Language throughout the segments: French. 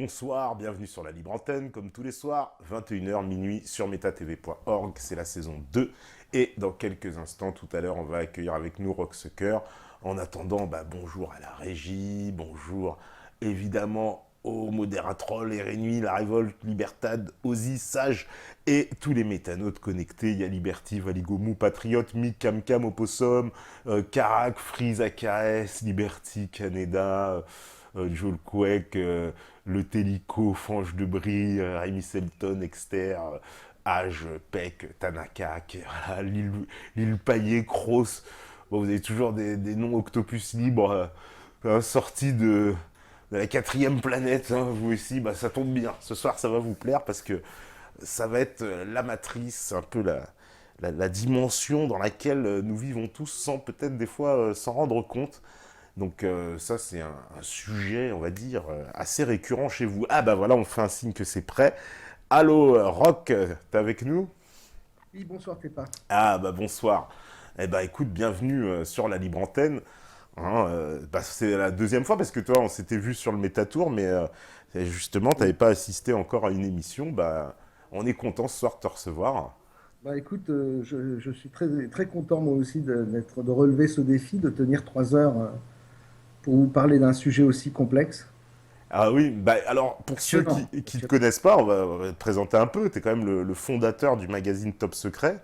bonsoir, bienvenue sur la Libre Antenne, comme tous les soirs, 21h minuit sur metatv.org, c'est la saison 2. Et dans quelques instants, tout à l'heure, on va accueillir avec nous Rocksucker. En attendant, bonjour à la régie, bonjour évidemment aux modératrolls, Erenui, La Révolte, Libertad, Ozzy, Sage et tous les métanotes connectés. Il y a Liberty, Valigomou, Patriote, Mick, Cam, Opossum, Karak, Freeze, AKS, Liberty, Canada, Joel Quake, le Télico, Fange de Brie, Rémi Selton, Exter, Age, Peck, Tanaka, voilà, Lille Paillet, Kroos. Bon, vous avez toujours des noms Octopus libres sortis de la quatrième planète, hein, vous aussi, ça tombe bien. Ce soir, ça va vous plaire parce que ça va être la matrice, un peu la dimension dans laquelle nous vivons tous sans peut-être des fois s'en rendre compte. Donc ça, c'est un sujet, on va dire, assez récurrent chez vous. Ah voilà, on fait un signe que c'est prêt. Allô, Rock, t'es avec nous? Oui, bonsoir Tepa. Ah bonsoir. Eh écoute, bienvenue sur la Libre Antenne. Hein, c'est la deuxième fois parce que toi on s'était vu sur le Métatour, mais justement t'avais pas assisté encore à une émission. On est content ce soir de te recevoir. Écoute, je suis très, très content moi aussi de relever ce défi, de tenir 3 heures pour vous parler d'un sujet aussi complexe. Ah oui, alors pour ceux Passionnant. qui te Passionnant. connaissent pas, on va te présenter un peu. T'es quand même le fondateur du magazine Top Secret.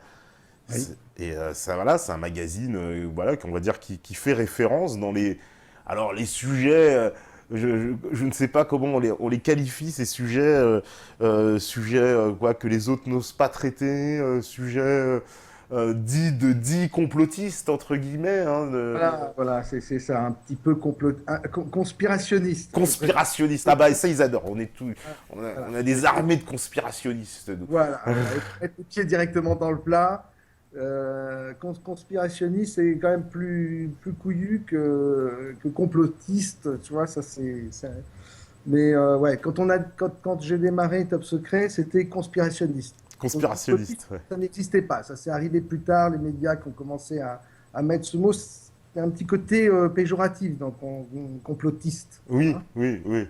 Oui. Et ça, voilà, c'est un magazine, voilà, qu'on va dire qui fait référence dans les. Alors les sujets, je ne sais pas comment on les qualifie ces sujets, quoi que les autres n'osent pas traiter, sujets dits complotistes entre guillemets, hein, Voilà, c'est ça, un petit peu conspirationniste. conspirationnistes. Ça ils adorent. On a des armées de conspirationnistes. Nous. Voilà, mettre les pieds directement dans le plat. Conspirationniste, c'est quand même plus couillu que complotiste, tu vois, Mais ouais, quand j'ai démarré Top Secret, c'était conspirationniste. Complotiste, Conspirationniste, ouais. ça n'existait pas. Ça s'est arrivé plus tard, les médias qui ont commencé à mettre ce mot. C'est un petit côté péjoratif, donc complotiste. Oui, Hein. oui, oui.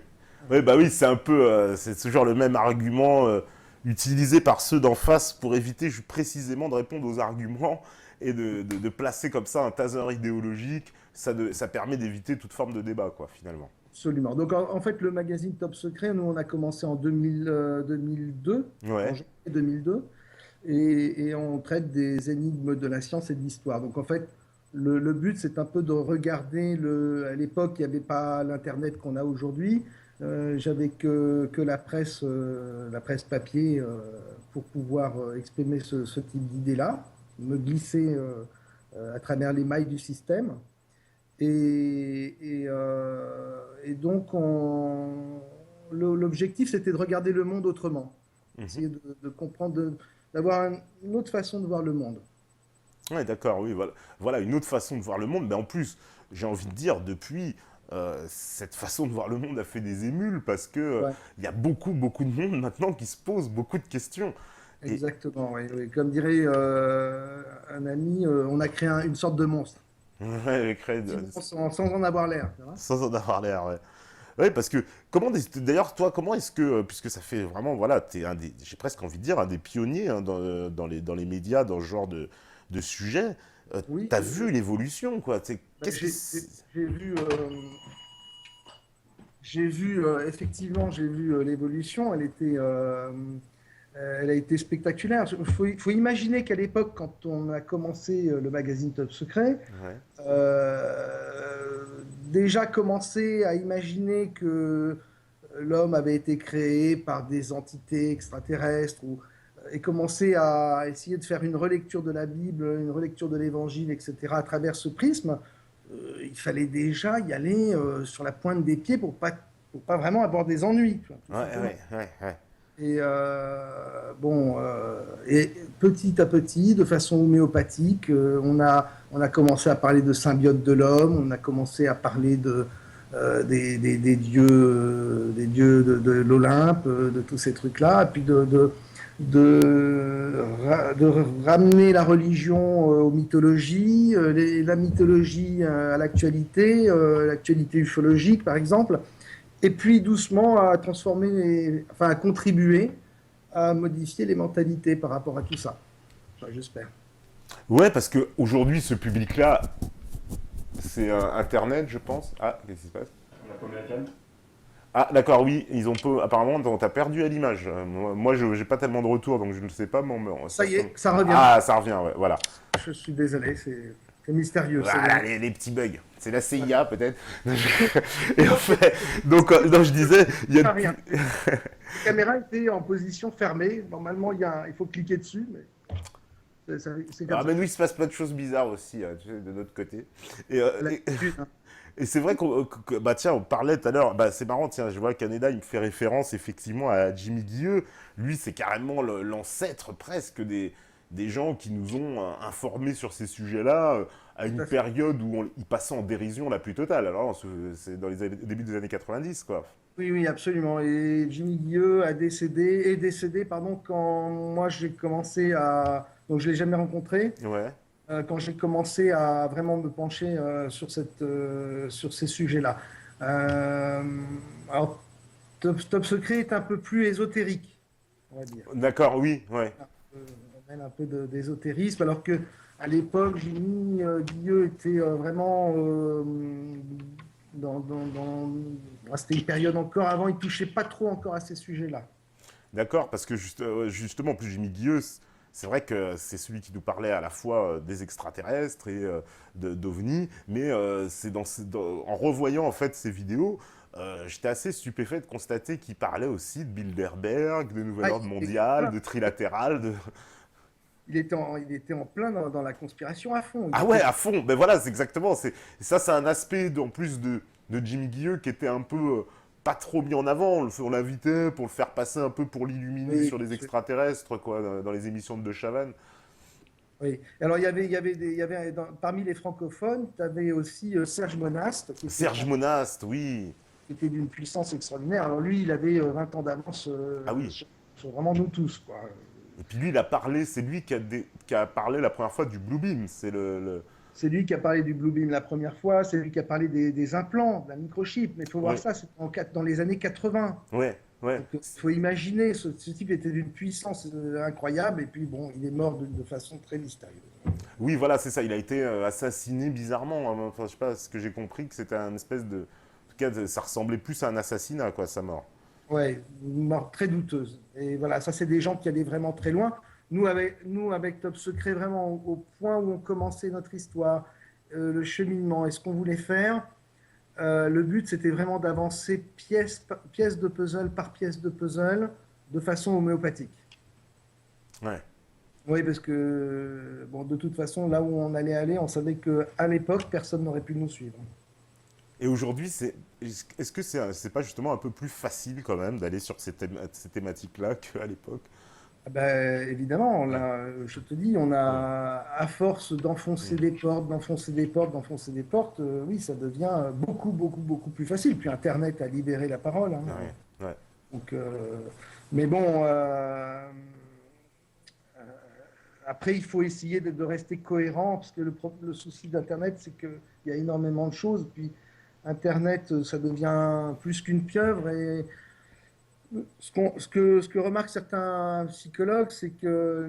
Oui, oui, c'est un peu, c'est toujours le même argument utilisé par ceux d'en face pour éviter précisément de répondre aux arguments et de placer comme ça un taser idéologique. Ça permet d'éviter toute forme de débat, quoi, finalement. Absolument. Donc, en fait, le magazine Top Secret, nous, on a commencé en 2002, en Ouais. janvier 2002, et on traite des énigmes de la science et de l'histoire. Donc, en fait, le but, c'est un peu de regarder à l'époque, il n'y avait pas l'Internet qu'on a aujourd'hui. J'avais que la presse papier pour pouvoir exprimer ce type d'idée-là, me glisser à travers les mailles du système. Et donc, l'objectif, c'était de regarder le monde autrement, Mhm. essayer de comprendre, d'avoir une autre façon de voir le monde. Ouais, d'accord, oui, voilà. Voilà une autre façon de voir le monde. Mais en plus, j'ai envie de dire, depuis, cette façon de voir le monde a fait des émules parce que Ouais, il y a beaucoup, beaucoup de monde maintenant qui se pose beaucoup de questions. Et exactement. Oui, oui. Comme dirait un ami, on a créé une sorte de monstre. ouais, Sans en avoir l'air. Tu vois. sans en avoir l'air, ouais. Ouais, parce que d'ailleurs toi, comment est-ce que puisque ça fait vraiment voilà, j'ai presque envie de dire un des pionniers hein, dans les médias dans ce genre de sujet. Oui, T'as vu l'évolution quoi. Qu'est-ce qui j'ai vu, effectivement, j'ai vu l'évolution. Elle a été spectaculaire. Il faut imaginer qu'à l'époque, quand on a commencé le magazine Top Secret, ouais. déjà commencé à imaginer que l'homme avait été créé par des entités extraterrestres et commencer à essayer de faire une relecture de la Bible, une relecture de l'Évangile, etc. à travers ce prisme, il fallait déjà y aller sur la pointe des pieds pour pas vraiment avoir des ennuis, tu vois, tout Ouais, simplement. ouais. Et petit à petit, de façon homéopathique, on a commencé à parler de symbiote de l'homme, on a commencé à parler des dieux de l'Olympe, de tous ces trucs-là, et puis de ramener la religion aux mythologies, la mythologie à l'actualité ufologique, par exemple. et puis doucement à transformer, enfin à contribuer à modifier les mentalités par rapport à tout ça. Enfin, j'espère. Ouais, parce qu'aujourd'hui, ce public-là, c'est Internet, je pense. Ah, qu'est-ce qui se passe? La pomme américaine. Ah, d'accord, oui, ils ont peu. Apparemment, t'as perdu à l'image. Moi, je j'ai pas tellement de retour, donc je ne sais pas, mais Ça ça y semble. est, ça revient. Ah, ça revient, ouais, voilà. Je suis désolé, c'est mystérieux. Voilà, les petits bugs. C'est la CIA, peut-être. Et en fait, donc, non, je disais, il y a. Ah, rien. La caméra était en position fermée. Normalement, il faut cliquer dessus, mais c'est comme Ah, ça. mais nous, il se passe plein de choses bizarres aussi, tu sais, de notre côté. Et, L'habitude, hein. et c'est vrai bah tiens, on parlait tout à l'heure, bah c'est marrant, tiens, je vois Canada, il me fait référence effectivement à Jimmy Guilleux. Lui, c'est carrément l'ancêtre presque des gens qui nous ont informés sur ces sujets-là à Tout une à fait. période où il passait en dérision la plus totale. Alors, c'est dans les début des années 90, quoi. Oui, oui, absolument. Et Jimmy Guilleux est décédé, pardon, quand moi j'ai commencé à. Donc je l'ai jamais rencontré. Ouais, Quand j'ai commencé à vraiment me pencher sur ces sujets-là. Euh, alors, Top Secret est un peu plus ésotérique, on va dire. d'accord, oui, ouais. On mêle un peu d'ésotérisme, alors que à l'époque, Jimmy Guilleux était vraiment c'était une période encore avant, il touchait pas trop encore à ces sujets-là. D'accord, parce que justement, en plus Jimmy Guilleux, c'est vrai que c'est celui qui nous parlait à la fois des extraterrestres et d'OVNI, mais en revoyant en fait ces vidéos, j'étais assez stupéfait de constater qu'il parlait aussi de Bilderberg, de Nouvel Ah, Ordre Mondial, de Trilatéral, il était en plein dans la conspiration à fond. Il Ah ouais, était, à fond. Ben voilà, c'est exactement. Ça, c'est un aspect en plus de Jimmy Guilleux qui était un peu pas trop mis en avant. On l'invitait pour le faire passer un peu pour l'illuminer oui, sur les extraterrestres, quoi, dans les émissions de Chavannes. oui. Alors, parmi les francophones, tu avais aussi Serge Monast, Serge Monast, oui. qui était d'une puissance extraordinaire. Alors, lui, il avait 20 ans d'avance Ah oui. sur vraiment nous tous, quoi. Et puis lui, il a parlé, c'est lui qui a parlé la première fois du Blue Beam. C'est C'est lui qui a parlé du Blue Beam la première fois, c'est lui qui a parlé des implants, de la microchip. Mais il faut voir Ouais, ça, c'est dans les années 80. ouais, ouais. Donc, il faut imaginer, ce type était d'une puissance incroyable, et puis bon, il est mort de façon très mystérieuse. Oui, voilà, c'est ça. Il a été assassiné bizarrement, hein. Enfin, je sais pas, ce que j'ai compris, que c'était un espèce de. En tout cas, ça ressemblait plus à un assassinat, quoi, sa mort. Ouais, une mort très douteuse. Et voilà, ça, c'est des gens qui allaient vraiment très loin. Nous, avec Top Secret, vraiment au point où on commençait notre histoire, le cheminement et ce qu'on voulait faire, le but, c'était vraiment d'avancer pièce de puzzle par pièce de puzzle de façon homéopathique. Ouais. Oui, parce que, bon, de toute façon, là où on allait aller, on savait qu'à l'époque, personne n'aurait pu nous suivre. Et aujourd'hui, est-ce que c'est pas justement un peu plus facile quand même d'aller sur ces thématiques-là qu'à l'époque? Ah ben, évidemment, Ouais, je te dis, on ouais, a, à force d'enfoncer mm, des portes, d'enfoncer des portes, d'enfoncer des portes, oui, ça devient beaucoup, beaucoup, beaucoup plus facile. Puis Internet a libéré la parole, hein. ouais, ouais. Donc, mais bon, après, il faut essayer de rester cohérent, parce que le souci d'Internet, c'est qu'il y a énormément de choses. Puis Internet, ça devient plus qu'une pieuvre. Et ce que remarquent certains psychologues, c'est que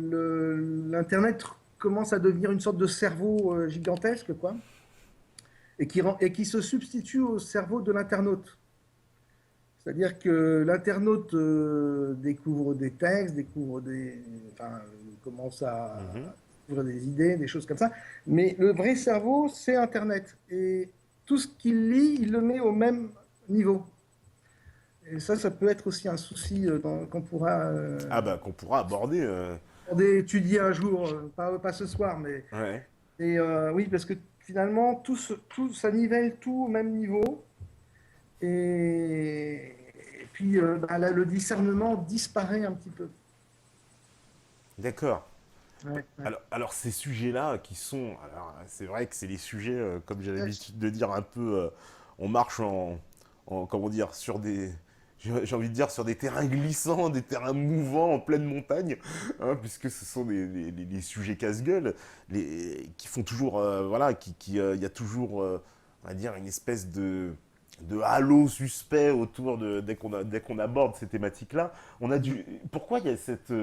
l'Internet commence à devenir une sorte de cerveau gigantesque, quoi, et qui se substitue au cerveau de l'internaute. C'est-à-dire que l'internaute découvre des textes, enfin, commence Mhm. à découvrir des idées, des choses comme ça. Mais le vrai cerveau, c'est Internet. Et tout ce qu'il lit, il le met au même niveau. Et ça peut être aussi un souci qu'on pourra Ah bah qu'on pourra aborder. étudier un jour, pas ce soir, mais Ouais. oui, parce que finalement, ça nivelle tout au même niveau. Et puis, bah, là, le discernement disparaît un petit peu. D'accord. Ouais, ouais. Alors ces sujets-là qui sont, alors c'est vrai que c'est les sujets, comme j'ai Ouais, l'habitude de dire un peu, on marche comment dire, j'ai envie de dire sur des terrains glissants, des terrains mouvants en pleine montagne, hein, puisque ce sont les sujets casse-gueule, qui font toujours, voilà, il y a toujours, on va dire, une espèce de halo suspect autour de dès qu'on aborde ces thématiques-là. On a dû. Pourquoi il y a cette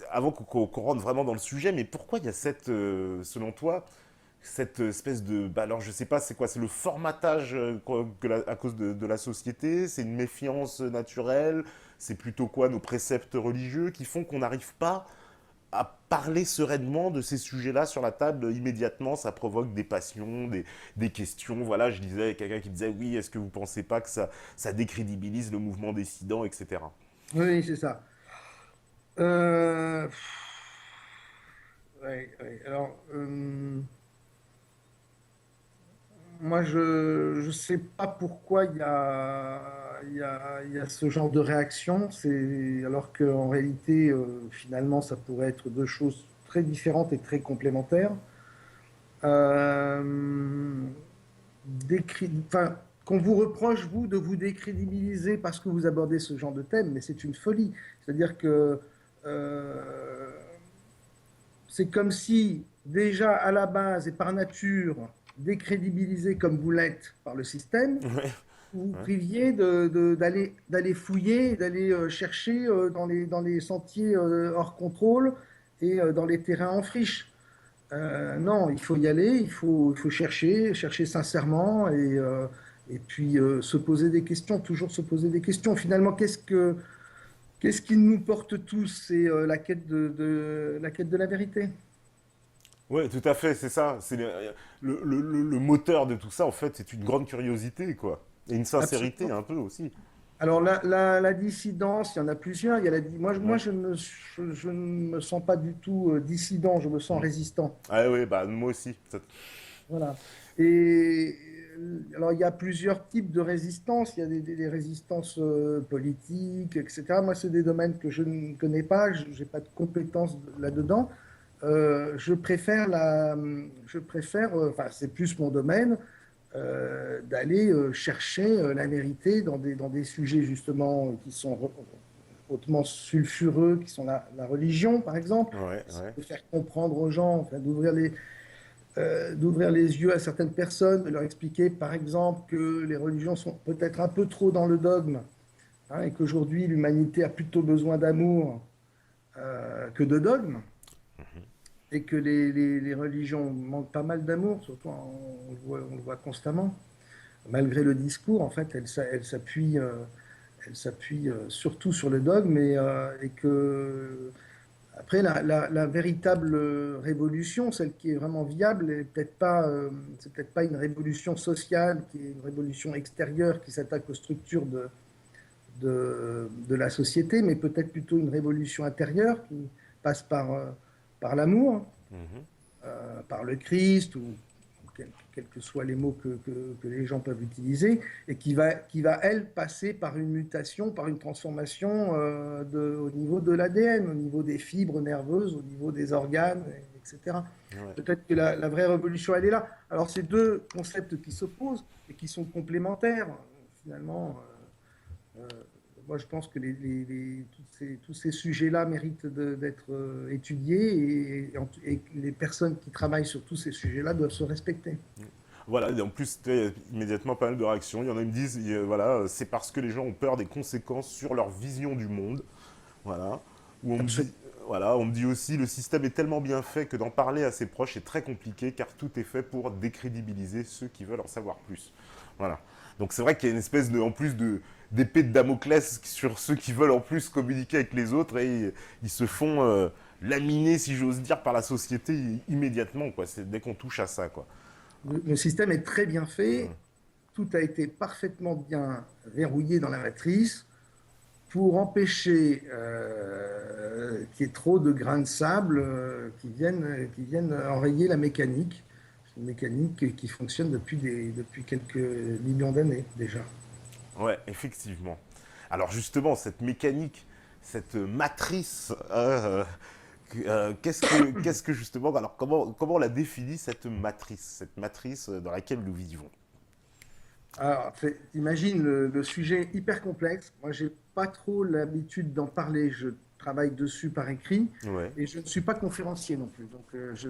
avant qu'on rentre vraiment dans le sujet, mais pourquoi il y a cette, selon toi, cette espèce de. Bah alors je sais pas, c'est quoi? C'est le formatage à cause de la société? C'est une méfiance naturelle? C'est plutôt quoi, nos préceptes religieux qui font qu'on n'arrive pas à parler sereinement de ces sujets-là sur la table immédiatement? Ça provoque des passions, des questions. Voilà, je disais, quelqu'un qui disait oui, est-ce que vous pensez pas que ça décrédibilise le mouvement dissident, etc. Oui, c'est ça. Euh, ouais, ouais. Alors, moi, je ne sais pas pourquoi il y a ce genre de réaction. Alors qu'en réalité, finalement, ça pourrait être deux choses très différentes et très complémentaires. Euh, enfin, qu'on vous reproche, vous, de vous décrédibiliser parce que vous abordez ce genre de thème, mais c'est une folie. C'est-à-dire que euh, c'est comme si, déjà à la base et par nature, décrédibilisé comme vous l'êtes par le système, Ouais, vous vous ouais. priviez d'aller fouiller, d'aller chercher dans les sentiers hors contrôle et dans les terrains en friche. Non, il faut y aller, il faut chercher, chercher sincèrement et puis se poser des questions, toujours se poser des questions. Finalement, qu'est-ce qui nous porte tous? C'est la quête de la vérité. Ouais, tout à fait, c'est ça. C'est le moteur de tout ça, en fait, c'est une grande curiosité, quoi. Et une sincérité, Absolument. un peu aussi. Alors, la dissidence, il y en a plusieurs. Moi, Ouais. je ne me sens pas du tout dissident, je me sens Mm. résistant. Ah ouais, bah moi aussi. Voilà. Et alors, il y a plusieurs types de résistance. Il y a des résistances politiques, etc. Moi, c'est des domaines que je ne connais pas. Je n'ai pas de compétences là-dedans. Je préfère, enfin, c'est plus mon domaine, d'aller chercher la vérité dans des sujets justement qui sont hautement sulfureux, qui sont la religion, par exemple. Ouais, ouais. De faire comprendre aux gens, enfin, d'ouvrir les yeux à certaines personnes, de leur expliquer, par exemple, que les religions sont peut-être un peu trop dans le dogme, hein, et qu'aujourd'hui, l'humanité a plutôt besoin d'amour que de dogme, et que les religions manquent pas mal d'amour, surtout on le voit constamment. Malgré le discours, en fait, elle s'appuie surtout sur le dogme et que après, la véritable révolution, celle qui est vraiment viable, c'est peut-être pas une révolution sociale, qui est une révolution extérieure qui s'attaque aux structures de la société, mais peut-être plutôt une révolution intérieure qui passe par l'amour, Mhm. par le Christ, ou quels que soient les mots que les gens peuvent utiliser, et qui va, elle, passer par une mutation, par une transformation au niveau de l'ADN, au niveau des fibres nerveuses, au niveau des organes, etc. Ouais. Peut-être que la vraie révolution, elle est là. Alors, c'est deux concepts qui s'opposent et qui sont complémentaires, finalement. Euh, Moi, je pense que tous ces sujets-là méritent d'être étudiés et les personnes qui travaillent sur tous ces sujets-là doivent se respecter. Voilà, et en plus, tu sais, immédiatement pas mal de réactions. Il y en a qui me disent, voilà, c'est parce que les gens ont peur des conséquences sur leur vision du monde. Voilà. Ou on me dit, Absolument. voilà, on me dit aussi, le système est tellement bien fait que d'en parler à ses proches est très compliqué car tout est fait pour décrédibiliser ceux qui veulent en savoir plus. Voilà. Donc c'est vrai qu'il y a une espèce de, en plus de d'épée de Damoclès sur ceux qui veulent en plus communiquer avec les autres et ils se font laminer, si j'ose dire, par la société immédiatement, quoi. C'est dès qu'on touche à ça, quoi. Le système est très bien fait. Hum. Tout a été parfaitement bien verrouillé dans la matrice pour empêcher qu'il y ait trop de grains de sable qui viennent enrayer la mécanique. C'est une mécanique qui fonctionne depuis quelques millions d'années déjà. Ouais, effectivement. Alors justement, cette mécanique, cette matrice, qu'est-ce que justement, alors comment on la définit cette matrice dans laquelle nous vivons? Alors, imagine le sujet hyper complexe. Moi, j'ai pas trop l'habitude d'en parler. Je travaille dessus par écrit Ouais. et je ne suis pas conférencier non plus. Donc, je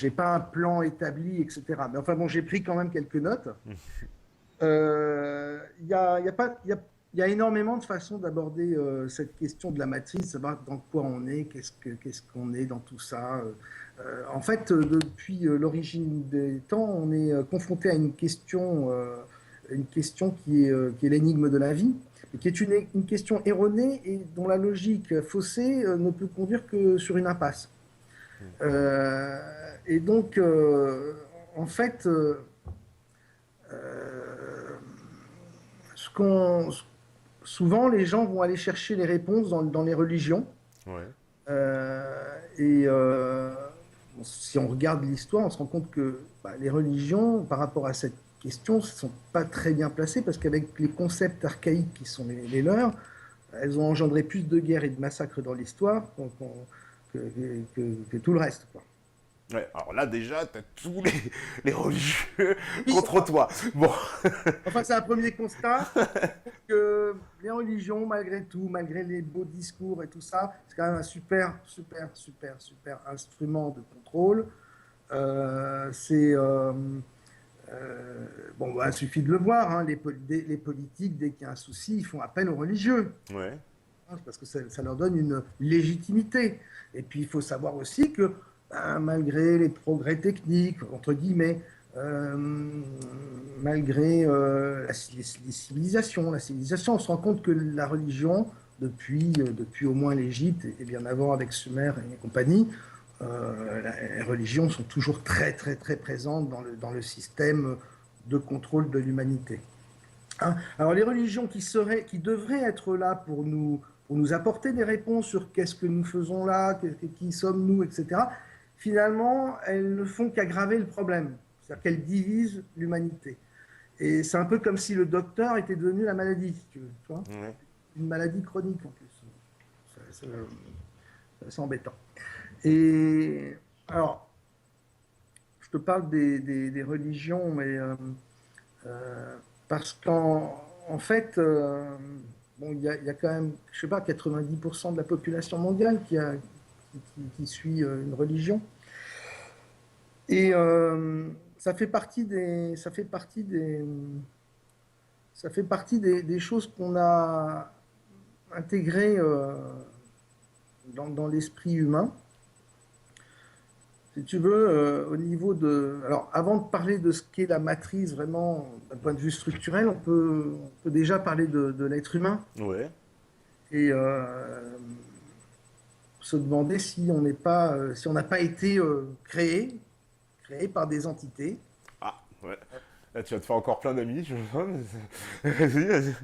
n'ai pas un plan établi, etc. Mais enfin bon, j'ai pris quand même quelques notes. Il y a, y a pas, il y a énormément de façons d'aborder cette question de la matrice, savoir dans quoi on est, qu'est-ce qu'on est dans tout ça. En fait, depuis l'origine des temps, on est confronté à une question qui est l'énigme de la vie, et qui est une question erronée et dont la logique faussée ne peut conduire que sur une impasse. Et donc, en fait, ce qu'on, souvent les gens vont aller chercher les réponses dans les religions. Ouais. Et si on regarde l'histoire, on se rend compte que les religions, par rapport à cette question, ne sont pas très bien placées parce qu'avec les concepts archaïques qui sont les leurs, elles ont engendré plus de guerres et de massacres dans l'histoire que tout le reste, quoi. Ouais, alors là déjà, t'as tous les religieux Oui, contre toi. Bon, enfin, c'est un premier constat que les religions, malgré tout, malgré les beaux discours et tout ça, c'est quand même un super instrument de contrôle. C'est bon, il suffit de le voir. Hein, les politiques, dès qu'il y a un souci, ils font appel aux religieux, ouais, hein, parce que ça leur donne une légitimité. Et puis, il faut savoir aussi que malgré les progrès techniques, entre guillemets, euh, malgré les civilisations, on se rend compte que la religion, depuis au moins l'Égypte, et bien avant avec Sumer et compagnie, les religions sont toujours très présentes dans le système de contrôle de l'humanité. Hein. Alors les religions qui devraient être là pour nous apporter des réponses sur qu'est-ce que nous faisons là, qui sommes-nous, etc., finalement, elles ne font qu'aggraver le problème. C'est-à-dire qu'elles divisent l'humanité. Et c'est un peu comme si le docteur était devenu la maladie, si tu veux, tu vois, ouais. une maladie chronique en plus. C'est embêtant. Et alors, je te parle des religions, mais parce qu'en fait, bon, il y a quand même, je sais pas, 90% de la population mondiale qui suit une religion. Et ça fait partie des choses qu'on a intégrées dans l'esprit humain. Si tu veux, au niveau de... Alors, avant de parler de ce qu'est la matrice, vraiment, d'un point de vue structurel, on peut déjà parler de l'être humain Ouais. et se demander si on n'est pas, si on n'a pas été créé par des entités. Ah, ouais. Là, tu vas te faire encore plein d'amis, je vois. Vas-y, vas-y.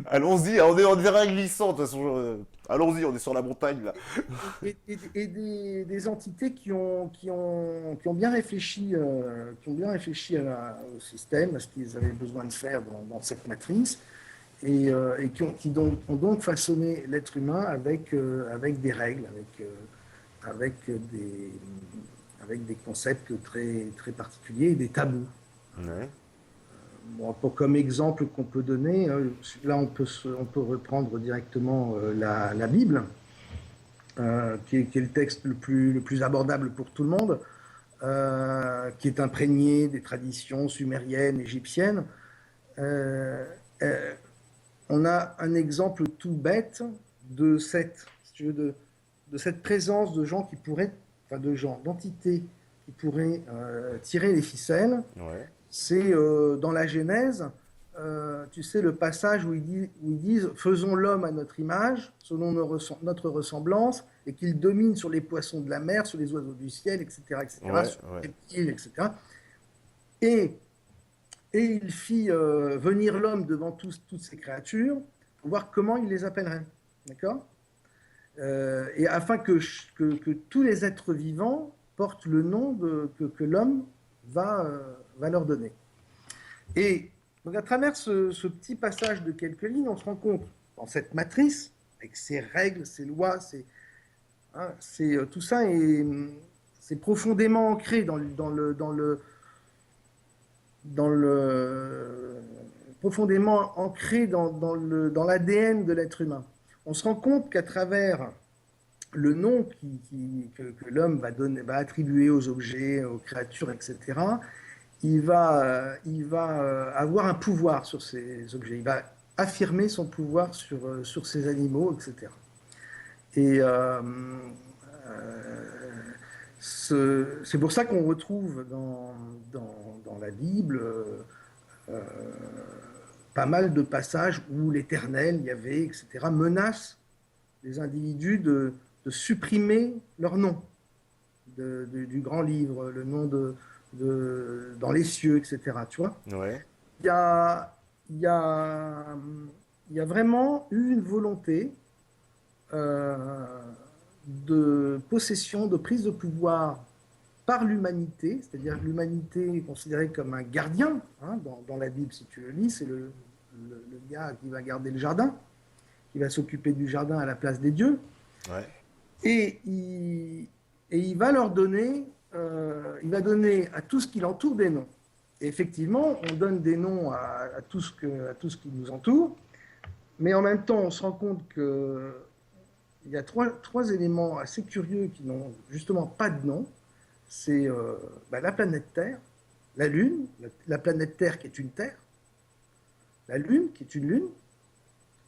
Allons-y, on est en terrain glissant, de toute façon. Allons-y, on est sur la montagne, là. Et des entités qui ont bien réfléchi, au système, à ce qu'ils avaient besoin de faire dans cette matrice, et ont donc façonné l'être humain avec des règles, avec, des, avec des concepts très particuliers et des tabous. Ouais. Bon, comme exemple qu'on peut donner, là on peut reprendre directement la Bible, qui est le texte le plus abordable pour tout le monde, qui est imprégné des traditions sumériennes, égyptiennes. Euh, euh, on a un exemple tout bête si tu veux, de cette présence de gens qui pourraient, enfin de gens, d'entités qui pourraient tirer les ficelles. Ouais. C'est dans la Genèse, tu sais, le passage où ils disent faisons l'homme à notre image, selon notre ressemblance, et qu'il domine sur les poissons de la mer, sur les oiseaux du ciel, etc., Ouais, sur ouais. les reptiles, etc. Et, et il fit venir l'homme devant toutes ces créatures pour voir comment il les appellerait. D'accord. Et afin que tous les êtres vivants portent le nom que l'homme va leur donner. Et donc à travers ce petit passage de quelques lignes, on se rend compte, dans cette matrice, avec ses règles, ses lois, hein, tout ça c'est profondément ancré dans le profondément ancré dans l'ADN de l'être humain. On se rend compte qu'à travers le nom que l'homme va attribuer aux objets, aux créatures, etc., il va avoir un pouvoir sur ces objets. Il va affirmer son pouvoir sur ces animaux, etc. Et c'est pour ça qu'on retrouve dans la Bible euh, pas mal de passages où l'Éternel, Yahvé, etc., menace les individus de supprimer leur nom du grand livre, le nom dans les cieux, etc. Tu vois, Ouais. il y a, il y a, il y a vraiment eu une volonté euh, de possession, de prise de pouvoir par l'humanité, c'est-à-dire que l'humanité est considérée comme un gardien, hein, dans la Bible, si tu le lis, c'est le gars qui va garder le jardin, qui va s'occuper du jardin à la place des dieux, Ouais. et il va leur donner, il va donner à tout ce qui l'entoure des noms. Et effectivement, on donne des noms à tout ce qui nous entoure, mais en même temps, on se rend compte que il y a trois éléments assez curieux qui n'ont justement pas de nom. C'est la planète Terre, la Lune, la planète Terre qui est une Terre, la Lune qui est une Lune,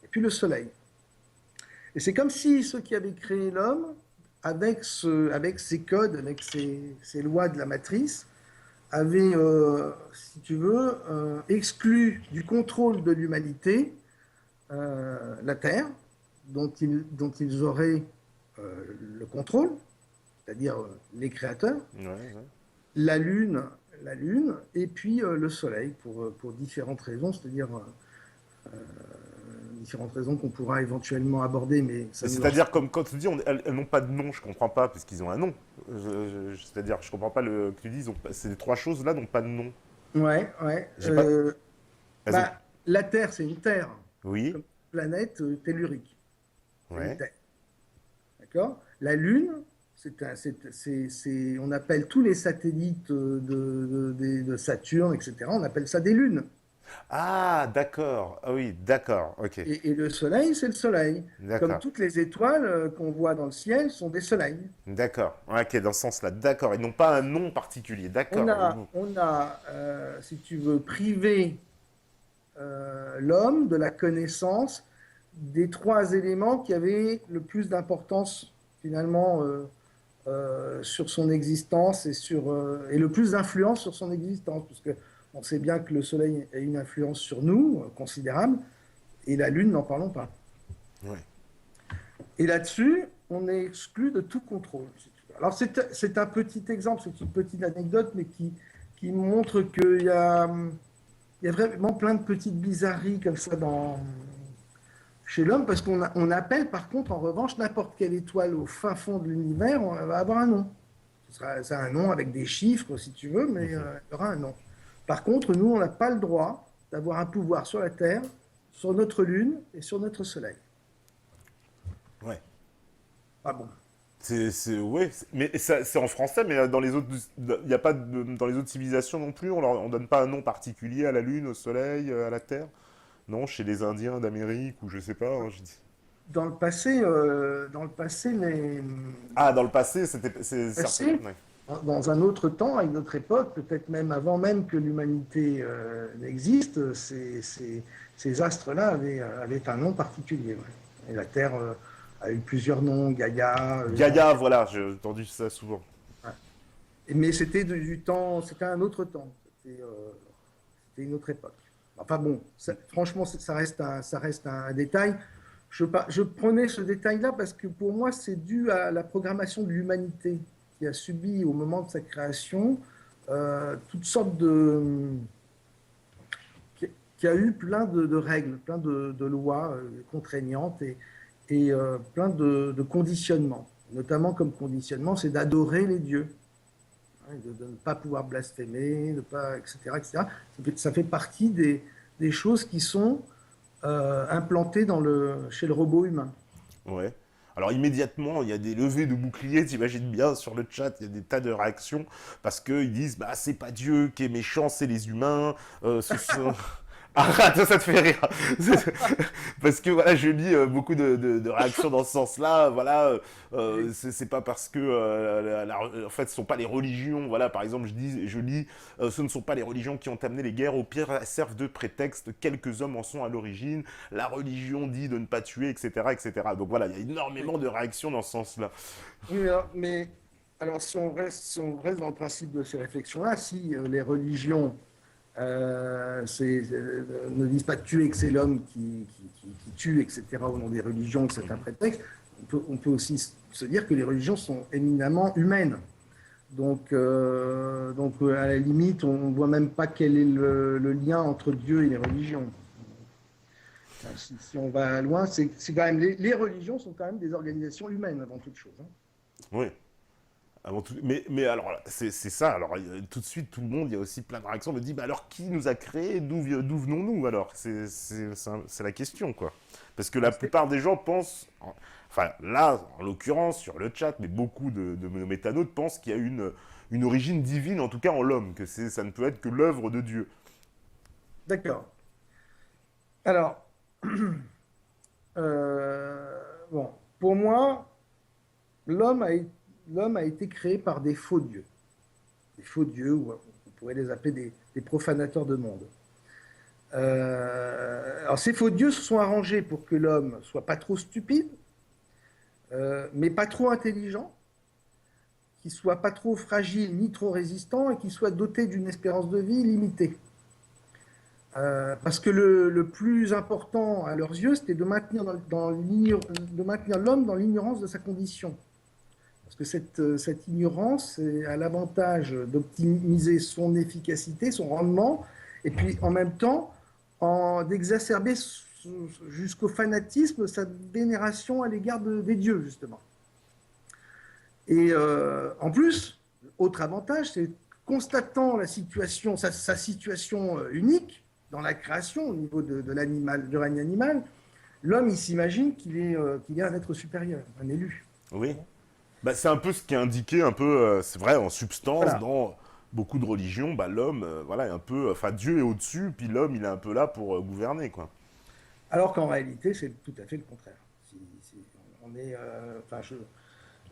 et puis le Soleil. Et c'est comme si ceux qui avaient créé l'homme, avec ses codes, avec ses lois de la matrice, avaient, si tu veux, exclu du contrôle de l'humanité la Terre, dont ils auraient le contrôle, c'est-à-dire les créateurs, Ouais. Ouais. la Lune, et puis le Soleil, pour différentes raisons, c'est-à-dire différentes raisons qu'on pourra éventuellement aborder, mais ça nous leur... C'est-à-dire, comme quand tu dis, elles n'ont pas de nom, je comprends pas, puisqu'ils ont un nom. C'est-à-dire, je comprends pas que tu dis, ces trois choses-là n'ont pas de nom. Ouais, ouais. J'ai pas. Elles ont. La Terre, c'est une Terre, Oui. comme une planète tellurique. C'est une Ouais. Terre. D'accord. La Lune, on appelle tous les satellites de Saturne, etc., on appelle ça des lunes. Ah, d'accord. Ah oui, d'accord. Ok. Et le Soleil, c'est le Soleil. Comme D'accord. toutes les étoiles qu'on voit dans le ciel sont des soleils. D'accord. Ouais, ok, dans ce sens-là. D'accord. Ils n'ont pas un nom particulier. On D'accord. a, on a si tu veux, privé l'homme de la connaissance des trois éléments qui avaient le plus d'importance finalement sur son existence et le plus d'influence sur son existence, parce que on sait bien que le Soleil a une influence sur nous considérable, et la Lune, n'en parlons pas. Ouais. Et là-dessus, on est exclu de tout contrôle. Alors c'est un petit exemple, c'est une petite anecdote, mais qui montre qu'il y a vraiment plein de petites bizarreries comme ça chez l'homme, parce qu'on appelle par contre, en revanche, n'importe quelle étoile au fin fond de l'univers, on va avoir un nom. C'est un nom avec des chiffres, si tu veux, mais il y aura un nom. Par contre, nous, on n'a pas le droit d'avoir un pouvoir sur la Terre, sur notre Lune et sur notre Soleil. Ouais. Ah bon. Ouais, mais c'est en français, mais dans les autres, il y a pas dans les autres civilisations non plus. On donne pas un nom particulier à la Lune, au Soleil, à la Terre. Non, chez les Indiens d'Amérique ou je sais pas. Hein, Dans le passé, Ah, dans le passé, c'est certain. passé, Ouais. dans un autre temps, à une autre époque, peut-être même avant même que l'humanité n'existe, ces astres-là avaient un nom particulier. Ouais. Et la Terre a eu plusieurs noms, Gaïa. Gaïa, voilà, j'ai entendu ça souvent. Ouais. Mais c'était du temps, c'était un autre temps, c'était une autre époque. Enfin bon, franchement, ça reste un détail. Je prenais ce détail-là parce que pour moi, c'est dû à la programmation de l'humanité qui a subi au moment de sa création toutes sortes qui a eu plein de règles, plein de lois contraignantes et plein de conditionnements. Notamment comme conditionnement, c'est d'adorer les dieux, hein, de ne pas pouvoir blasphémer, de pas, etc., etc. Ça fait partie des choses qui sont implantées chez le robot humain. Ouais. Alors immédiatement, il y a des levées de boucliers, t'imagines bien, sur le chat, il y a des tas de réactions, parce qu'ils disent, bah c'est pas Dieu qui est méchant, c'est les humains, ce sont... Ah, ça te fait rire. Parce que voilà, je lis beaucoup de réactions dans ce sens-là. Voilà, c'est pas parce que, en fait, ce sont pas les religions. Voilà, par exemple, je lis, ce ne sont pas les religions qui ont amené les guerres. Au pire, elles servent de prétexte. Quelques hommes en sont à l'origine. La religion dit de ne pas tuer, etc., etc. Donc voilà, il y a Oui, énormément de réactions dans ce sens-là. oui, mais alors si on reste dans le principe de ces réflexions-là, si les religions ne disent pas de tuer, que c'est l'homme qui tue, etc., au nom des religions, que c'est un prétexte, on peut aussi se dire que les religions sont éminemment humaines. À la limite, on ne voit même pas quel est le lien entre Dieu et les religions. Si on va loin, c'est quand même les religions sont quand même des organisations humaines avant toute chose. Hein. Oui. Avant tout, mais alors, c'est ça. Alors, tout de suite, tout le monde, il y a aussi plein de réactions. On me dit, bah alors, qui nous a créés? D'où venons-nous alors? C'est la question, quoi. Parce que la plupart des gens pensent, enfin, là, en l'occurrence, sur le chat, mais beaucoup de nos métanotes pensent qu'il y a une origine divine, en tout cas en l'homme, que ça ne peut être que l'œuvre de Dieu. D'accord. Alors, bon, pour moi, l'homme a, l'homme a été créé par des faux dieux. Des faux dieux, ou on pourrait les appeler des profanateurs de monde. Alors ces faux dieux se sont arrangés pour que l'homme soit pas trop stupide, mais pas trop intelligent, qu'il soit pas trop fragile ni trop résistant et qu'il soit doté d'une espérance de vie limitée. Parce que le plus important à leurs yeux, c'était de maintenir, de maintenir l'homme dans l'ignorance de sa condition. Parce que cette ignorance a l'avantage d'optimiser son efficacité, son rendement, et puis en même temps d'exacerber jusqu'au fanatisme sa vénération à l'égard des dieux, justement. Et en plus, autre avantage, c'est constatant la situation, sa situation unique dans la création au niveau de l'animal, du règne animal, l'homme il s'imagine qu'il est un être supérieur, un élu. Oui. Bah, c'est un peu ce qui est indiqué, un peu, c'est vrai, en substance, Voilà. dans beaucoup de religions, bah, l'homme, voilà, est un peu, enfin, Dieu est au-dessus, puis l'homme, il est un peu là pour gouverner, quoi. Alors qu'en réalité, c'est tout à fait le contraire. On est, enfin,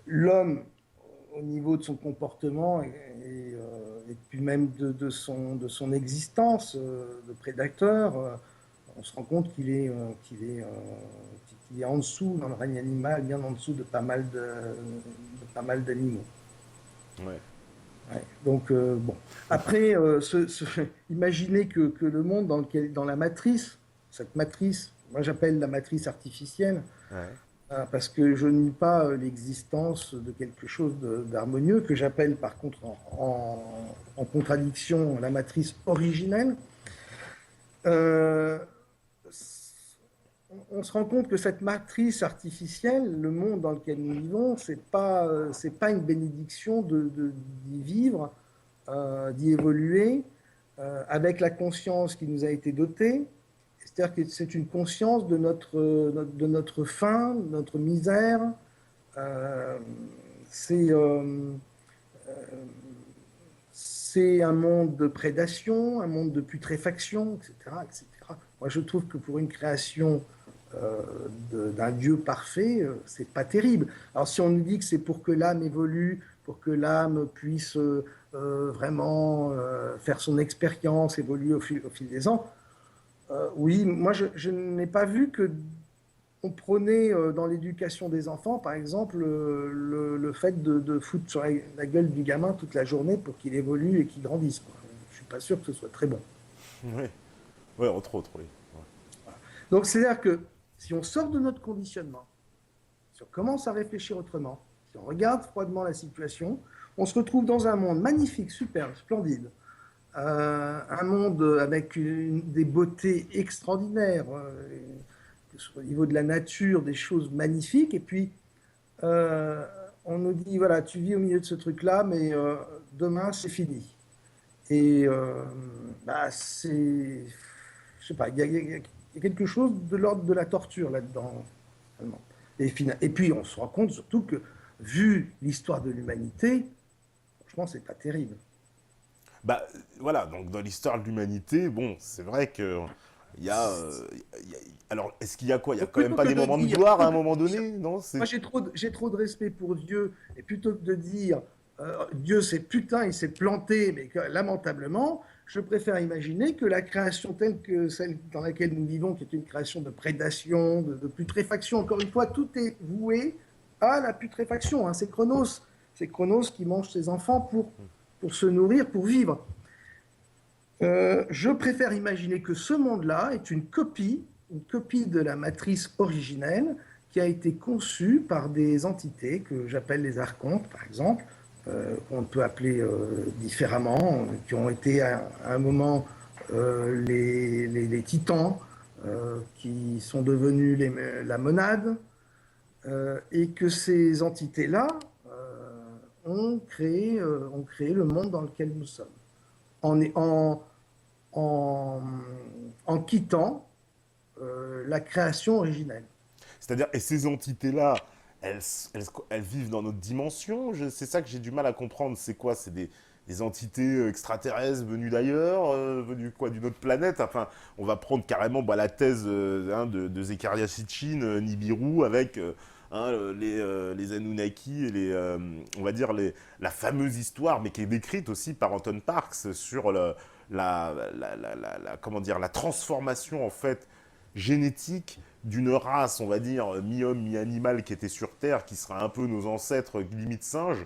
l'homme, au niveau de son comportement et puis même de son existence de prédateur, on se rend compte qu'il est en dessous dans le règne animal, bien en dessous de pas mal d'animaux. Ouais. Ouais. Donc, bon. Après, imaginez que le monde dans la matrice, cette matrice, moi j'appelle la matrice artificielle, Ouais. parce que je nie pas l'existence de quelque chose d'harmonieux, que j'appelle par contre en contradiction la matrice originelle. Euh, on se rend compte que cette matrice artificielle, le monde dans lequel nous vivons, c'est pas une bénédiction d'y vivre, d'y évoluer, avec la conscience qui nous a été dotée. C'est-à-dire que c'est une conscience de notre faim, de notre misère. Euh, c'est c'est un monde de prédation, un monde de putréfaction, etc., etc. Moi, je trouve que pour une création euh, d'un Dieu parfait, c'est pas terrible. Alors, si on nous dit que c'est pour que l'âme évolue, pour que l'âme puisse vraiment faire son expérience, évoluer au fil des ans, oui, moi, je n'ai pas vu que on prenait dans l'éducation des enfants, par exemple, le fait de foutre sur la gueule du gamin toute la journée pour qu'il évolue et qu'il grandisse. Quoi. Je suis pas sûr que ce soit très bon. Ouais. Ouais, entre autres, oui. Donc, c'est-à-dire que si on sort de notre conditionnement, si on commence à réfléchir autrement, si on regarde froidement la situation, on se retrouve dans un monde magnifique, superbe, splendide, un monde avec des beautés extraordinaires, que ce soit au niveau de la nature, des choses magnifiques, et puis euh, on nous dit, voilà, tu vis au milieu de ce truc-là, mais demain, c'est fini. Et bah, je sais pas, il y a quelque chose de l'ordre de la torture là-dedans. Finalement. Et puis, on se rend compte surtout que, vu l'histoire de l'humanité, franchement, c'est pas terrible. Bah, voilà, donc dans l'histoire de l'humanité, bon, c'est vrai que Il y a, alors, est-ce qu'il y a quoi? Il y a Donc quand même plutôt pas que des de moments de dire, gloire à un moment donné? Non, moi c'est... j'ai trop de respect pour Dieu, et plutôt que de dire Dieu c'est putain, il s'est planté, mais que, lamentablement, je préfère imaginer que la création telle que celle dans laquelle nous vivons, qui est une création de prédation, de putréfaction, encore une fois, tout est voué à la putréfaction. Hein. C'est Chronos qui mange ses enfants pour se nourrir, pour vivre. Je préfère imaginer que ce monde-là est une copie de la matrice originelle qui a été conçue par des entités que j'appelle les archontes, par exemple, qu'on peut appeler différemment, qui ont été à un moment les titans, qui sont devenus la monade, et que ces entités-là ont créé le monde dans lequel nous sommes. En, en, en, en quittant la création originelle. C'est-à-dire, et ces entités-là, elles vivent dans notre dimension? C'est ça que j'ai du mal à comprendre. C'est quoi? C'est des entités extraterrestres venues d'ailleurs, venues quoi, d'une autre planète? Enfin, on va prendre carrément bah, la thèse de Zecharia Sitchin, Nibiru, avec les Anunnaki et on va dire la fameuse histoire, mais qui est décrite aussi par Anton Parks sur comment dire, la transformation en fait génétique d'une race, on va dire, mi-homme, mi-animal qui était sur Terre, qui sera un peu nos ancêtres, limite singes,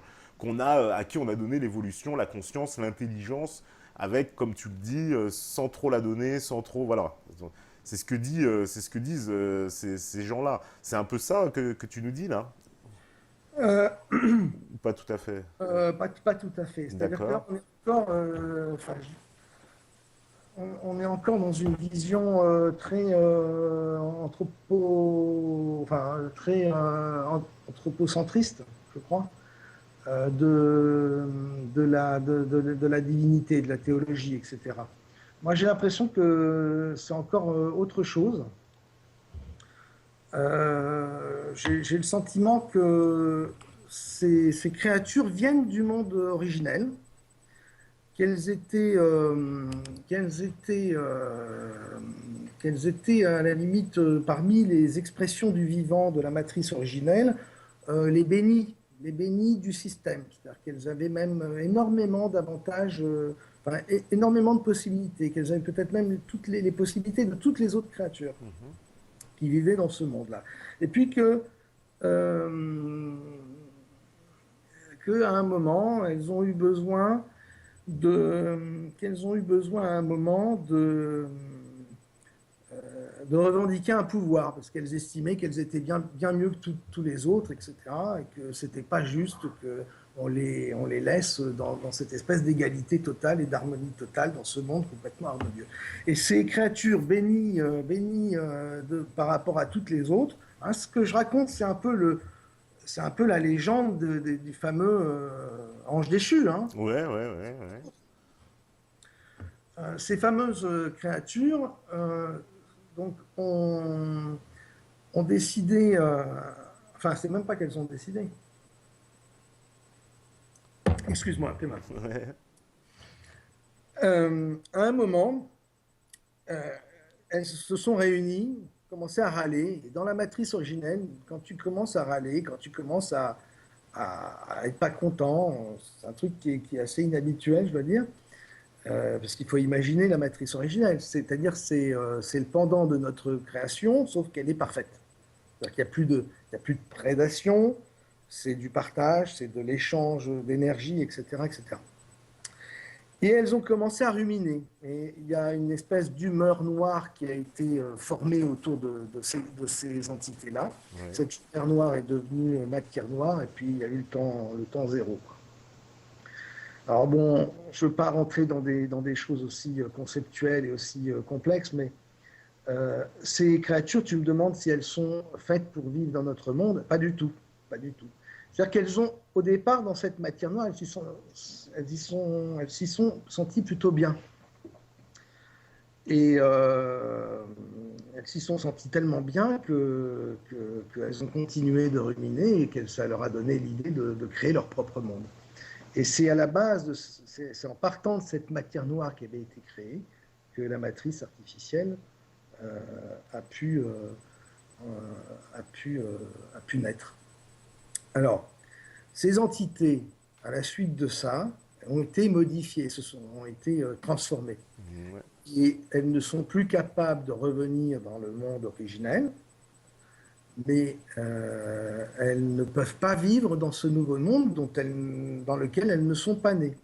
à qui on a donné l'évolution, la conscience, l'intelligence, avec, comme tu le dis, sans trop la donner, sans trop, voilà. C'est ce que disent ces gens-là. C'est un peu ça que tu nous dis là? Euh, Ou pas tout à fait? pas tout à fait. C'est-à-dire que là, D'accord. on est encore, on est encore dans une vision très très anthropocentriste, je crois, de la divinité, de la théologie, etc. Moi, j'ai l'impression que c'est encore autre chose. J'ai le sentiment que ces créatures viennent du monde originel, qu'elles étaient, qu'elles étaient, qu'elles étaient à la limite parmi les expressions du vivant de la matrice originelle, les bénis du système. C'est-à-dire qu'elles avaient même énormément d'avantages, énormément de possibilités, qu'elles avaient peut-être même toutes les possibilités de toutes les autres créatures qui vivaient dans ce monde-là. Et puis euh, qu'à un moment, elles ont eu besoin qu'elles ont eu besoin à un moment de revendiquer un pouvoir, parce qu'elles estimaient qu'elles étaient bien mieux que tous les autres, etc., et que c'était pas juste qu'on on les laisse dans cette espèce d'égalité totale et d'harmonie totale dans ce monde complètement harmonieux. Et ces créatures bénies par rapport à toutes les autres, hein, ce que je raconte, c'est un peu la légende du fameux ange déchu. Hein. Ouais, ouais, ouais, ouais. Ces fameuses créatures donc, ont décidé, enfin, c'est même pas qu'elles ont décidé. Excuse-moi, Clément. Ouais. À un moment, euh, elles se sont réunies, commencé à râler. Et dans la matrice originelle, quand tu commences à râler, quand tu commences à être pas content, c'est un truc qui est assez inhabituel, je dois dire. Parce qu'il faut imaginer la matrice originelle, c'est-à-dire c'est le pendant de notre création, sauf qu'elle est parfaite. C'est-à-dire qu'il y a plus de prédation, c'est du partage, c'est de l'échange d'énergie, etc., etc. Et elles ont commencé à ruminer. Et il y a une espèce d'humeur noire qui a été formée autour de ces entités-là. Ouais. Cette humeur noire est devenue matière noire, et puis il y a eu le temps zéro. Alors bon, je ne veux pas rentrer dans des choses aussi conceptuelles et aussi complexes, mais ces créatures, tu me demandes si elles sont faites pour vivre dans notre monde. Pas du tout. Pas du tout. C'est-à-dire qu'elles ont, au départ, dans cette matière noire, elles s'y sont senties plutôt bien. Et elles s'y sont senties tellement bien qu'elles ont continué de ruminer et que ça leur a donné l'idée de créer leur propre monde. Et c'est à la base, c'est en partant de cette matière noire qui avait été créée que la matrice artificielle a pu, a pu, a pu naître. Alors, ces entités, à la suite de ça, ont été modifiées, ont été transformées. Ouais. Et elles ne sont plus capables de revenir dans le monde originel, mais elles ne peuvent pas vivre dans ce nouveau monde dans lequel elles ne sont pas nées.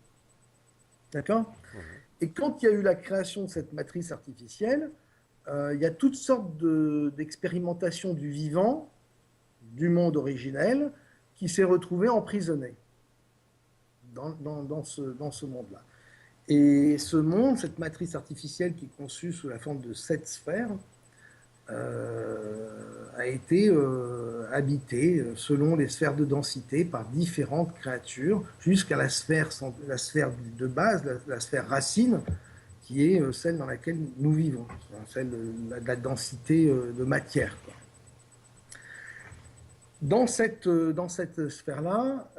D'accord? Mhm. Et quand il y a eu la création de cette matrice artificielle, il y a toutes sortes d'expérimentations du vivant, du monde originel, qui s'est retrouvé emprisonné dans ce monde-là. Et ce monde, cette matrice artificielle qui est conçue sous la forme de 7 sphères, a été habité selon les sphères de densité par différentes créatures jusqu'à la sphère de base, la sphère racine, qui est celle dans laquelle nous vivons, celle de la densité de matière. Dans cette sphère-là,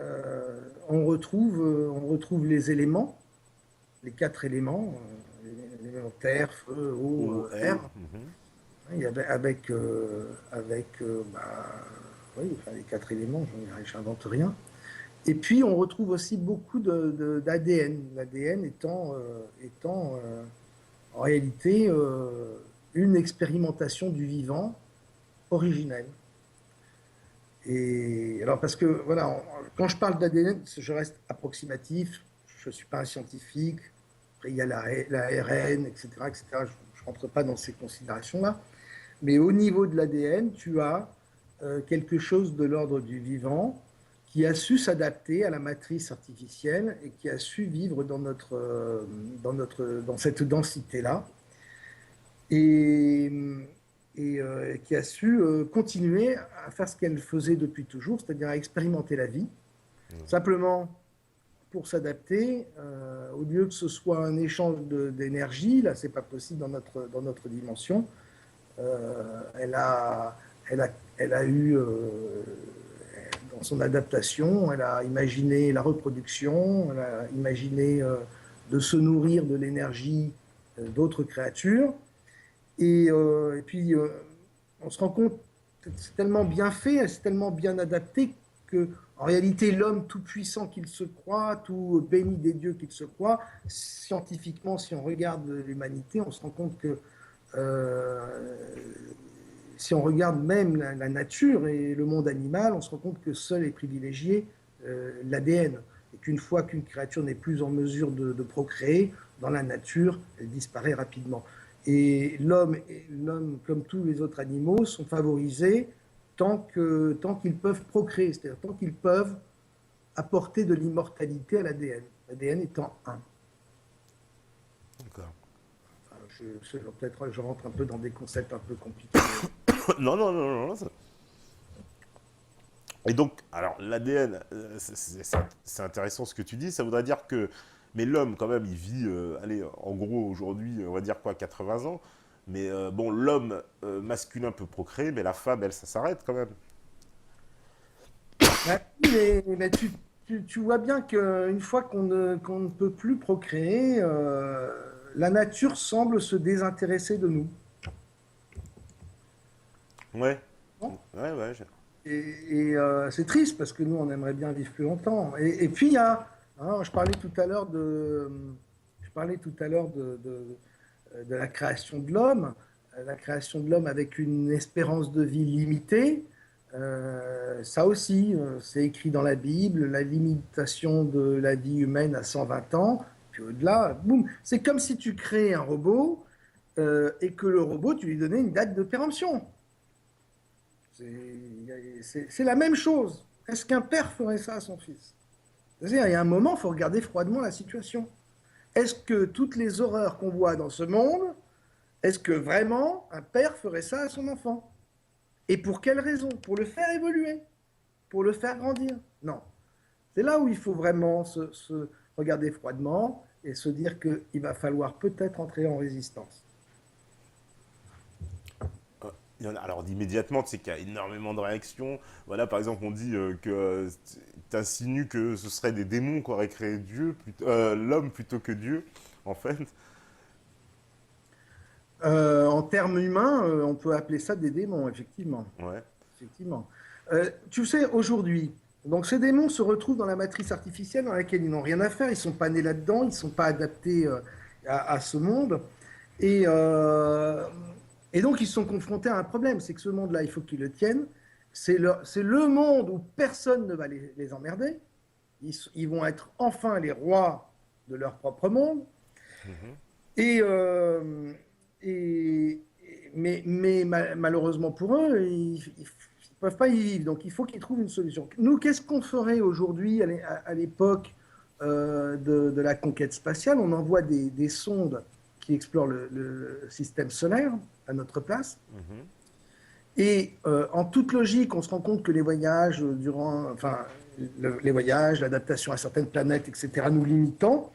on retrouve les éléments, les 4 éléments, l'élément terre, feu, eau, air. Mhm. Oui, enfin, les 4 éléments, j'invente rien. Et puis, on retrouve aussi beaucoup d'ADN. L'ADN étant en réalité une expérimentation du vivant originelle. Et alors, parce que, voilà, quand je parle d'ADN, je reste approximatif, je ne suis pas un scientifique. Après, il y a l'ARN, etc., etc. Je ne rentre pas dans ces considérations-là. Mais au niveau de l'ADN, tu as quelque chose de l'ordre du vivant qui a su s'adapter à la matrice artificielle et qui a su vivre dans cette densité-là et, et qui a su continuer à faire ce qu'elle faisait depuis toujours, c'est-à-dire à expérimenter la vie. Mhm. Simplement, pour s'adapter, au lieu que ce soit un échange d'énergie, là, c'est pas possible dans notre dimension. Elle a, elle a, elle a eu, dans son adaptation, elle a imaginé la reproduction, elle a imaginé de se nourrir de l'énergie d'autres créatures. Et puis, on se rend compte que c'est tellement bien fait, c'est tellement bien adapté que, en réalité, l'homme tout puissant qu'il se croit, tout béni des dieux qu'il se croit, scientifiquement, si on regarde l'humanité, on se rend compte que euh, si on regarde même la nature et le monde animal, on se rend compte que seul est privilégié l'ADN. Et qu'une fois qu'une créature n'est plus en mesure de procréer, dans la nature, elle disparaît rapidement. Et l'homme, comme tous les autres animaux, sont favorisés tant qu'ils peuvent procréer, c'est-à-dire tant qu'ils peuvent apporter de l'immortalité à l'ADN, l'ADN étant un. D'accord. Peut-être je rentre un peu dans des concepts un peu compliqués, mais Non, non, non, non, non, et donc, alors l'ADN, c'est intéressant ce que tu dis, ça voudrait dire que, mais l'homme quand même, il vit, allez, en gros aujourd'hui, on va dire quoi, 80 ans, mais bon, l'homme masculin peut procréer, mais la femme, elle, ça s'arrête quand même. mais tu vois bien qu'une fois qu'on ne peut plus procréer, la nature semble se désintéresser de nous. Ouais, Bon. ouais, ouais. C'est triste parce que nous, on aimerait bien vivre plus longtemps. Et puis, il y a, hein, je parlais tout à l'heure de la création de l'homme, la création de l'homme avec une espérance de vie limitée. Ça aussi, c'est écrit dans la Bible, la limitation de la vie humaine à 120 ans. Puis au-delà, boum, c'est comme si tu créais un robot et que le robot, tu lui donnais une date de péremption. C'est la même chose. Est-ce qu'un père ferait ça à son fils? C'est-à-dire, il y a un moment, il faut regarder froidement la situation. Est-ce que toutes les horreurs qu'on voit dans ce monde, est-ce que vraiment un père ferait ça à son enfant? Et pour quelle raison? Pour le faire évoluer, pour le faire grandir? Non. C'est là où il faut vraiment se regarder froidement et se dire qu'il va falloir peut-être entrer en résistance. Il y en a, alors immédiatement, tu sais qu'il y a énormément de réactions. Voilà, par exemple, on dit que tu insinues que ce serait des démons qui auraient créé Dieu, l'homme plutôt que Dieu, en fait. En termes humains, on peut appeler ça des démons, effectivement. Ouais. Effectivement. Tu sais, aujourd'hui, donc ces démons se retrouvent dans la matrice artificielle dans laquelle ils n'ont rien à faire, ils ne sont pas nés là-dedans, ils ne sont pas adaptés à ce monde. Et, euh, et donc, ils sont confrontés à un problème, c'est que ce monde-là, il faut qu'ils le tiennent. C'est le monde où personne ne va les emmerder. Ils vont être enfin les rois de leur propre monde. Mhm. Et, euh, et, mais malheureusement pour eux, ils ne peuvent pas y vivre. Donc il faut qu'ils trouvent une solution. Nous, qu'est-ce qu'on ferait aujourd'hui à l'époque de la conquête spatiale? On envoie des sondes qui explorent le système solaire à notre place. Mhm. Et en toute logique, on se rend compte que les voyages les voyages, l'adaptation à certaines planètes, etc., nous limitant.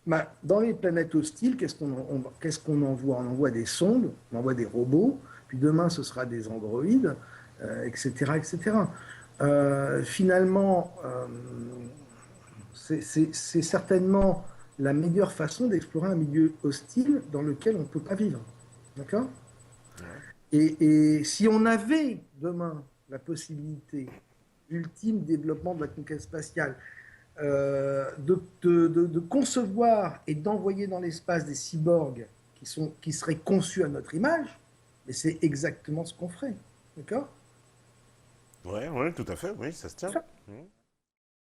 Bah, dans les planètes hostiles, qu'est-ce qu'on envoie? On envoie des sondes, on envoie des robots, puis demain ce sera des androïdes, etc., etc. Finalement, c'est certainement la meilleure façon d'explorer un milieu hostile dans lequel on ne peut pas vivre. D'accord? Ouais. Et si on avait demain la possibilité ultime développement de la conquête spatiale, de concevoir et d'envoyer dans l'espace des cyborgs qui seraient conçus à notre image, mais c'est exactement ce qu'on ferait. D'accord? Ouais, ouais, tout à fait, oui, ça se tient. Mhm.